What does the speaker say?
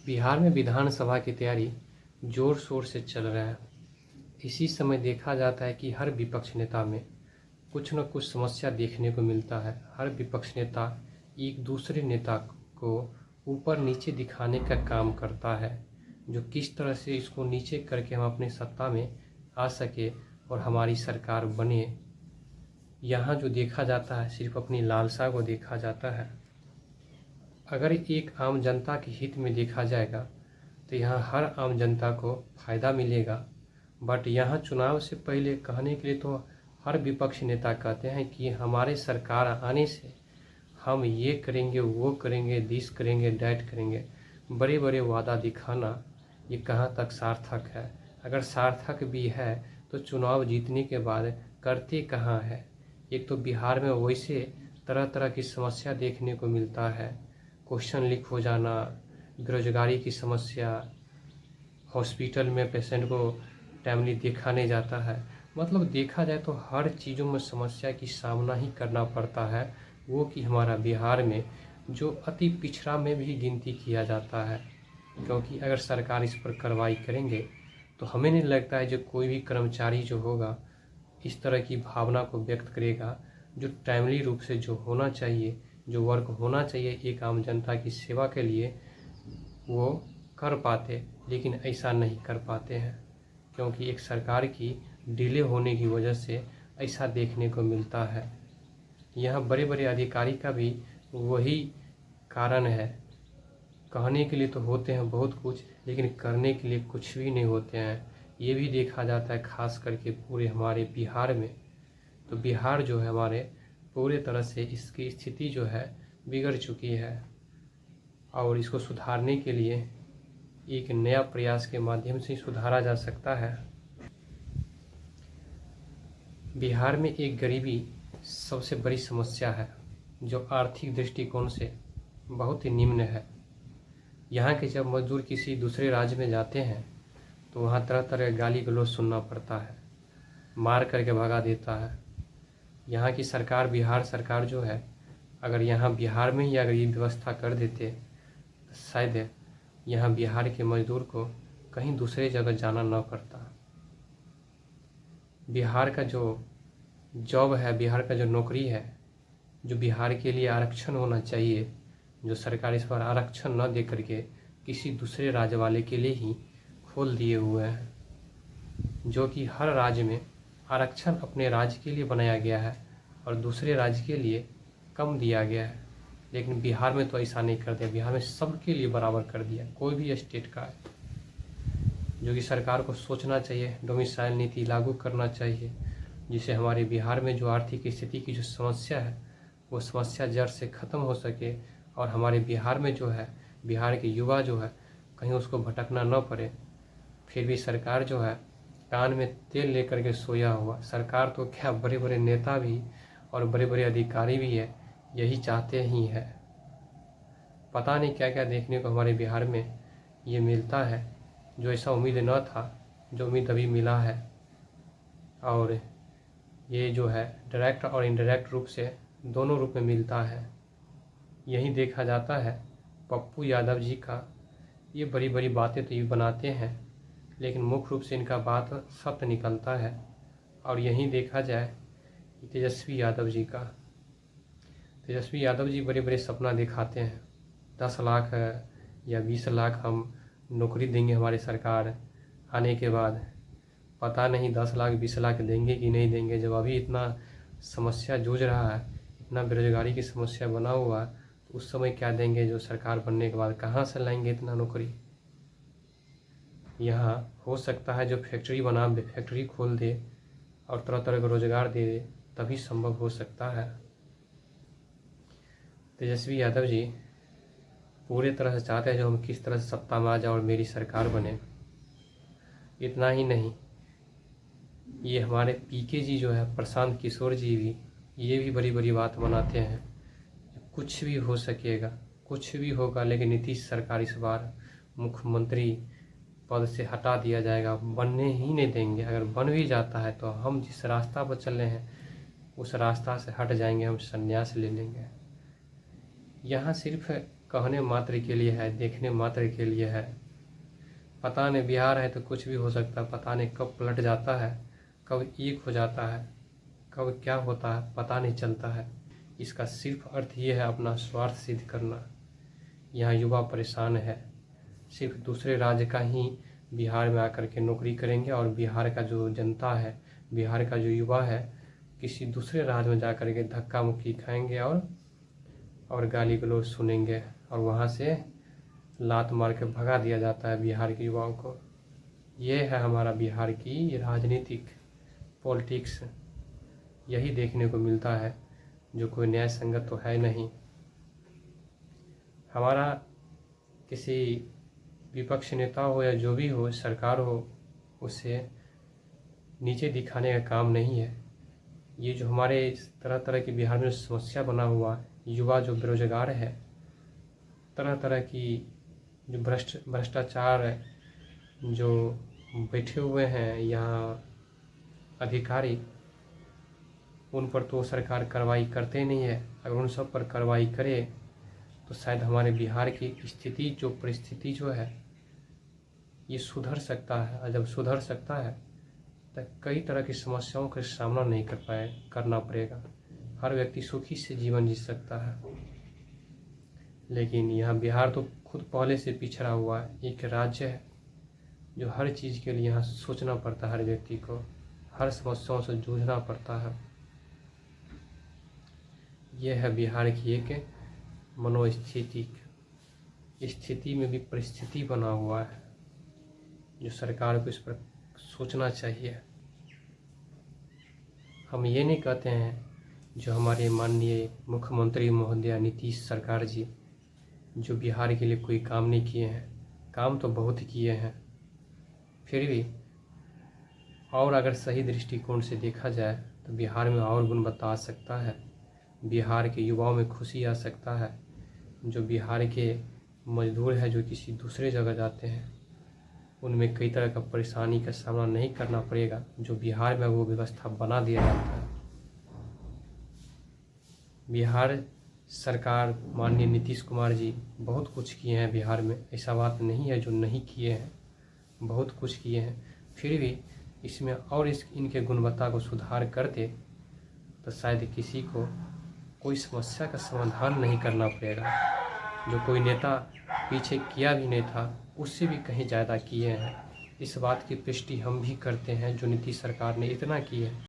बिहार में विधानसभा की तैयारी जोर शोर से चल रहा है। इसी समय देखा जाता है कि हर विपक्ष नेता में कुछ न कुछ समस्या देखने को मिलता है। हर विपक्ष नेता एक दूसरे नेता को ऊपर नीचे दिखाने का काम करता है, जो किस तरह से इसको नीचे करके हम अपनी सत्ता में आ सके और हमारी सरकार बने। यहाँ जो देखा जाता है सिर्फ अपनी लालसा को देखा जाता है। अगर एक आम जनता के हित में देखा जाएगा तो यहाँ हर आम जनता को फ़ायदा मिलेगा। बट यहाँ चुनाव से पहले कहने के लिए तो हर विपक्ष नेता कहते हैं कि हमारे सरकार आने से हम ये करेंगे, वो करेंगे, दिस करेंगे, डैट करेंगे। बड़े बड़े वादा दिखाना ये कहाँ तक सार्थक है? अगर सार्थक भी है तो चुनाव जीतने के बाद करते कहाँ है? एक तो बिहार में वैसे तरह तरह की समस्या देखने को मिलता है। क्वेश्चन लीक हो जाना, बेरोजगारी की समस्या, हॉस्पिटल में पेशेंट को टाइमली देखा नहीं जाता है। मतलब देखा जाए तो हर चीज़ों में समस्या की सामना ही करना पड़ता है। वो कि हमारा बिहार में जो अति पिछड़ा में भी गिनती किया जाता है, क्योंकि अगर सरकार इस पर कार्रवाई करेंगे तो हमें नहीं लगता है जो कोई भी कर्मचारी जो होगा इस तरह की भावना को व्यक्त करेगा। जो टाइमली रूप से जो होना चाहिए, जो वर्क होना चाहिए एक आम जनता की सेवा के लिए, वो कर पाते, लेकिन ऐसा नहीं कर पाते हैं, क्योंकि एक सरकार की डिले होने की वजह से ऐसा देखने को मिलता है। यहाँ बड़े बड़े अधिकारी का भी वही कारण है। कहने के लिए तो होते हैं बहुत कुछ, लेकिन करने के लिए कुछ भी नहीं होते हैं। ये भी देखा जाता है खास करके पूरे हमारे बिहार में। तो बिहार जो है हमारे पूरे तरह से इसकी स्थिति जो है बिगड़ चुकी है, और इसको सुधारने के लिए एक नया प्रयास के माध्यम से सुधारा जा सकता है। बिहार में एक गरीबी सबसे बड़ी समस्या है, जो आर्थिक दृष्टिकोण से बहुत ही निम्न है। यहाँ के जब मजदूर किसी दूसरे राज्य में जाते हैं तो वहाँ तरह तरह गाली गलौज सुनना पड़ता है, मार करके भगा देता है। यहाँ की सरकार, बिहार सरकार जो है, अगर यहाँ बिहार में ही अगर ये व्यवस्था कर देते तो शायद यहाँ बिहार के मजदूर को कहीं दूसरे जगह जाना न पड़ता। बिहार का जो जॉब है, बिहार का जो नौकरी है, जो बिहार के लिए आरक्षण होना चाहिए, जो सरकार इस पर आरक्षण न दे करके किसी दूसरे राज्य वाले के लिए ही खोल दिए हुए हैं। जो कि हर राज्य में आरक्षण अपने राज्य के लिए बनाया गया है और दूसरे राज्य के लिए कम दिया गया है, लेकिन बिहार में तो ऐसा नहीं कर दिया। बिहार में सबके लिए बराबर कर दिया, कोई भी स्टेट का है। जो कि सरकार को सोचना चाहिए, डोमिसाइल नीति लागू करना चाहिए, जिससे हमारे बिहार में जो आर्थिक स्थिति की जो समस्या है वो समस्या जड़ से ख़त्म हो सके, और हमारे बिहार में जो है, बिहार के युवा जो है, कहीं उसको भटकना न पड़े। फिर भी सरकार जो है कान में तेल लेकर के सोया हुआ, सरकार तो क्या बड़े बड़े नेता भी और बड़े बड़े अधिकारी भी है यही चाहते ही है। पता नहीं क्या क्या देखने को हमारे बिहार में ये मिलता है, जो ऐसा उम्मीद न था, जो उम्मीद अभी मिला है। और ये जो है डायरेक्ट और इनडायरेक्ट रूप से दोनों रूप में मिलता है। यही देखा जाता है पप्पू यादव जी का, ये बड़ी बड़ी बातें तो ये बनाते हैं, लेकिन मुख्य रूप से इनका बात सत्य निकलता है। और यहीं देखा जाए तेजस्वी यादव जी का, तेजस्वी यादव जी बड़े बड़े सपना दिखाते हैं, 10 लाख या 20 लाख हम नौकरी देंगे हमारी सरकार आने के बाद। पता नहीं 10 लाख 20 लाख देंगे कि नहीं देंगे, जब अभी इतना समस्या जूझ रहा है, इतना बेरोजगारी की समस्या बना हुआ है, तो उस समय क्या देंगे? जो सरकार बनने के बाद कहाँ से लाएंगे इतना नौकरी? यहाँ हो सकता है जो फैक्ट्री बना दे, फैक्ट्री खोल दे और तरह तरह का रोजगार दे दे, तभी संभव हो सकता है। तेजस्वी यादव जी पूरे तरह से चाहते हैं जो हम किस तरह से सत्ता में आ जाए और मेरी सरकार बने। इतना ही नहीं, ये हमारे पीके जी जो है, प्रशांत किशोर जी भी, ये भी बड़ी बड़ी बात बनाते हैं। कुछ भी हो सकेगा, कुछ भी होगा, लेकिन नीतीश सरकार इस बार मुख्यमंत्री पद से हटा दिया जाएगा, बनने ही नहीं देंगे। अगर बन भी जाता है तो हम जिस रास्ता पर चल रहे हैं उस रास्ता से हट जाएंगे, हम संन्यास ले लेंगे। यहाँ सिर्फ कहने मात्र के लिए है, देखने मात्र के लिए है। पता नहीं बिहार है तो कुछ भी हो सकता है, पता नहीं कब पलट जाता है, कब एक हो जाता है, कब क्या होता है पता नहीं चलता है। इसका सिर्फ अर्थ ये है अपना स्वार्थ सिद्ध करना। यहाँ युवा परेशान है, सिर्फ दूसरे राज्य का ही बिहार में आकर के नौकरी करेंगे और बिहार का जो जनता है, बिहार का जो युवा है, किसी दूसरे राज्य में जाकर के धक्का मुक्की खाएंगे और गाली गलौज सुनेंगे और वहाँ से लात मार के भगा दिया जाता है बिहार के युवाओं को। ये है हमारा बिहार की राजनीतिक पॉलिटिक्स। यही देखने को मिलता है, जो कोई न्याय संगत तो है नहीं। हमारा किसी विपक्ष नेता हो या जो भी हो, सरकार हो, उसे नीचे दिखाने का काम नहीं है। ये जो हमारे तरह तरह की बिहार में समस्या बना हुआ, युवा जो बेरोजगार है, तरह तरह की जो भ्रष्टाचार है, जो बैठे हुए हैं यहाँ अधिकारी, उन पर तो सरकार कार्रवाई करते नहीं है। अगर उन सब पर कार्रवाई करे तो शायद हमारे बिहार की स्थिति जो परिस्थिति जो है ये सुधर सकता है। और जब सुधर सकता है तो कई तरह की समस्याओं का सामना नहीं करना पड़ेगा। हर व्यक्ति सुखी से जीवन जी सकता है। लेकिन यहाँ बिहार तो खुद पहले से पिछड़ा हुआ है, एक राज्य है जो हर चीज़ के लिए यहाँ सोचना पड़ता है, हर व्यक्ति को हर समस्याओं से जूझना पड़ता है। यह है बिहार की एक मनोस्थितिक स्थिति में भी परिस्थिति बना हुआ है, जो सरकार को इस पर सोचना चाहिए। हम ये नहीं कहते हैं जो हमारे माननीय मुख्यमंत्री महोदय नीतीश सरकार जी जो बिहार के लिए कोई काम नहीं किए हैं, काम तो बहुत किए हैं, फिर भी और अगर सही दृष्टिकोण से देखा जाए तो बिहार में और गुणवत्ता आ सकता है, बिहार के युवाओं में खुशी आ सकता है। जो बिहार के मजदूर हैं जो किसी दूसरे जगह जाते हैं, उनमें कई तरह का परेशानी का सामना नहीं करना पड़ेगा, जो बिहार में वो व्यवस्था बना दिया जाता है। बिहार सरकार माननीय नीतीश कुमार जी बहुत कुछ किए हैं बिहार में, ऐसा बात नहीं है जो नहीं किए हैं, बहुत कुछ किए हैं। फिर भी इसमें और इनके गुणवत्ता को सुधार करते तो शायद किसी को कोई समस्या का समाधान नहीं करना पड़ेगा। जो कोई नेता पीछे किया भी नहीं था, उससे भी कहीं ज़्यादा किए हैं। इस बात की पुष्टि हम भी करते हैं जो नीतीश सरकार ने इतना किया है।